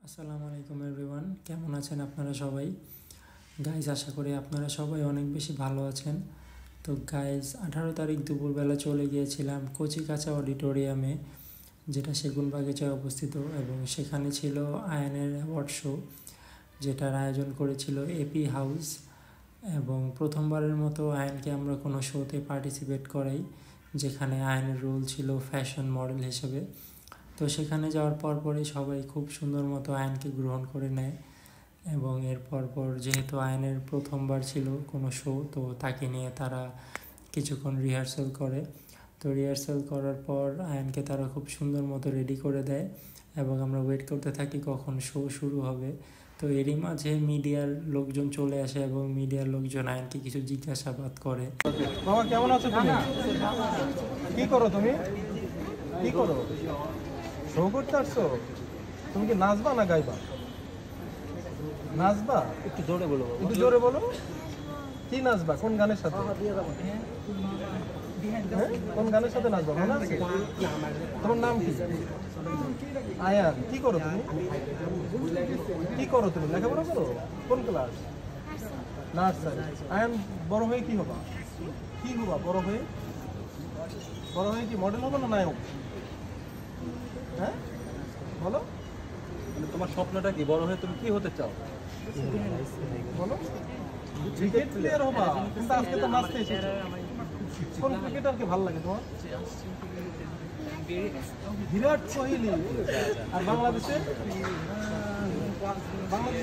আসসালামু আলাইকুম এভরিওয়ান, কেমন আছেন আপনারা সবাই? গাইজ, আশা করি আপনারা সবাই অনেক বেশি ভালো আছেন। তো গাইজ, 18 তারিখ দুপুরবেলা চলে গিয়েছিলাম কচিকাঁচা অডিটোরিয়ামে, যেটা সেগুনবাগিচায় অবস্থিত, এবং সেখানে ছিল আয়ানের অ্যাওয়ার্ড শো, যেটার আয়োজন করেছিল এপি হাউস। এবং প্রথমবারের মতো আয়ানকে আমরা কোনো শোতে পার্টিসিপেট করাই, যেখানে আয়ানের রোল ছিল ফ্যাশন মডেল হিসেবে। তো সেখানে যাওয়ার পরই সবাই খুব সুন্দর মতো আয়নকে গ্রহণ করে নেয়, এবং এর পর যেহেতু আয়নের প্রথমবার ছিল কোনো শো, তো তাকে নিয়ে তারা কিছুক্ষণ রিহার্সাল করে। তো রিহার্সাল করার পর আয়নকে তারা খুব সুন্দর মতো রেডি করে দেয়, এবং আমরা ওয়েট করতে থাকি কখন শো শুরু হবে। তো এরই মাঝে মিডিয়ার লোকজন চলে আসে, এবং মিডিয়ার লোকজন আয়নকে কিছু জিজ্ঞাসাবাদ করে। বাবা, কেমন আছো তুমি? কি করো তুমি? কি করো? শো করতে আসছো? তুমি কি নাচবা না গাইবা? নাচবা? একটু জোরে বলো। একটু জোরে বলো। কি নাচবা? কোন গানের সাথে? কোন গানের সাথে নাচবা? মনে আছে? তোমার নাম কি? আয়ান। কি করো তুমি? কি করো তুমি? লেখাপড়া করো? কোন ক্লাস? নার্সারি। আয়ান, বড় হয়ে কি হবা? কি হবা বড় হয়ে? বড় হয়ে কি মডেল হবে না নায়ক? হ্যাঁ, বলো। মানে তোমার স্বপ্নটা কি? বড় হয়ে তুমি কি হতে চাও? বলো। ক্রিকেট প্লেয়ার হবা, কিন্তু আজকে তো নাচতে এসেছো। কোন ক্রিকেটারকে ভালো লাগে তোমার? বিরাট কোহলি। আর বাংলাদেশে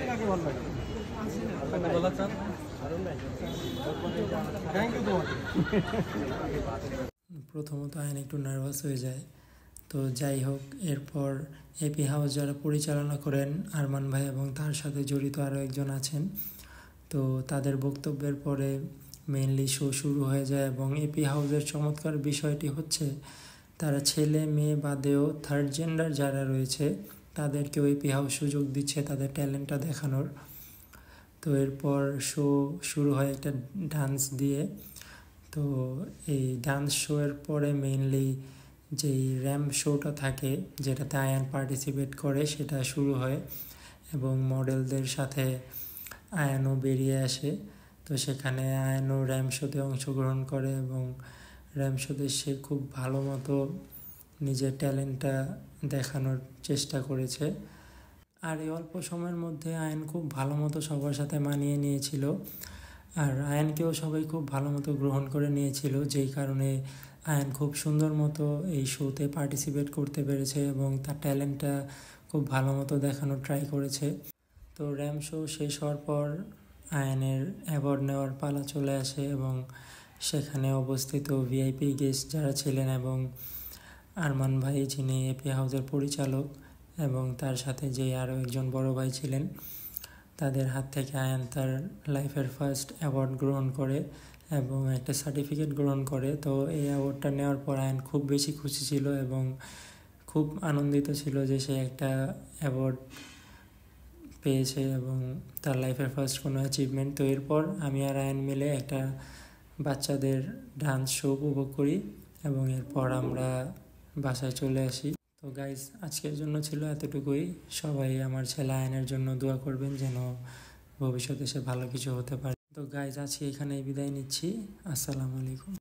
কাকে ভালো লাগে? বলা চান? থ্যাংক ইউ তোমাকে। প্রথমত আয়ন একটু নার্ভাস হয়ে যায়। তো যাই হোক, এরপর এপি হাউস যারা পরিচালনা করেন, আরমান ভাই এবং তার সাথে জড়িত আরও একজন আছেন, তো তাদের বক্তব্যের পরে মেইনলি শো শুরু হয়ে যায়। এবং এপি হাউসের চমৎকার বিষয়টি হচ্ছে, তারা ছেলে মেয়ে বাদেও থার্ড জেন্ডার যারা রয়েছে তাদেরকেও এপি হাউস সুযোগ দিচ্ছে তাদের ট্যালেন্টটা দেখানোর। তো এরপর শো শুরু হয় একটা ডান্স দিয়ে। তো এই ডান্স শোয়ের পরে মেইনলি যেই র্যাম্প শোটা থাকে, যেটাতে আয়ান পার্টিসিপেট করে, সেটা শুরু হয়, এবং মডেলদের সাথে আয়ানও বেরিয়ে আসে। তো সেখানে আয়ানও র্যাম্প শোতে অংশগ্রহণ করে, এবং র্যাম্প শোতে সে খুব ভালো মতো নিজের ট্যালেন্টটা দেখানোর চেষ্টা করেছে। আর এই অল্প সময়ের মধ্যে আয়ান খুব ভালো মতো সবার সাথে মানিয়ে নিয়েছিল, আর আয়ানকেও সবাই খুব ভালো মতো গ্রহণ করে নিয়েছিল, যেই কারণে আয়ান খুব সুন্দর মতো এই শোতে পার্টিসিপেট করতে পেরেছে, এবং তার ট্যালেন্টটা খুব ভালো মতো দেখানোর ট্রাই করেছে। তো র্যাম্প শো শেষ হওয়ার পর আয়ানের অ্যাওয়ার্ড নেওয়ার পালা চলে আসে, এবং সেখানে অবস্থিত ভিআইপি গেস্ট যারা ছিলেন, এবং আরমান ভাই যিনি এপি হাউসের পরিচালক, এবং তার সাথে যে আরও একজন বড় ভাই ছিলেন, তাদের হাত থেকে আয়ান তার লাইফের ফার্স্ট অ্যাওয়ার্ড গ্রহণ করে এবং একটা সার্টিফিকেট গ্রহণ করে। তো এই অ্যাওয়ার্ডটা নেওয়ার পর আয়ান খুব বেশি খুশি ছিল, এবং খুব আনন্দিত ছিল যে সে একটা অ্যাওয়ার্ড পেয়েছে, এবং তার লাইফের ফার্স্ট কোনো অ্যাচিভমেন্ট। তো এরপর আমি আর আয়ান মিলে একটা বাচ্চাদের ডান্স শো উপভোগ করি, এবং এরপর আমরা বাসায় চলে আসি। তো গাইজ, আজকের জন্য ছিল এতটুকুই। সবাই আমার ছেলে আয়নের জন্য দোয়া করবেন, যেন ভবিষ্যতে সে ভালো কিছু হতে পারে। তো গাইজ, আজকে এখানেই বিদায় নিচ্ছি। আসসালামু আলাইকুম।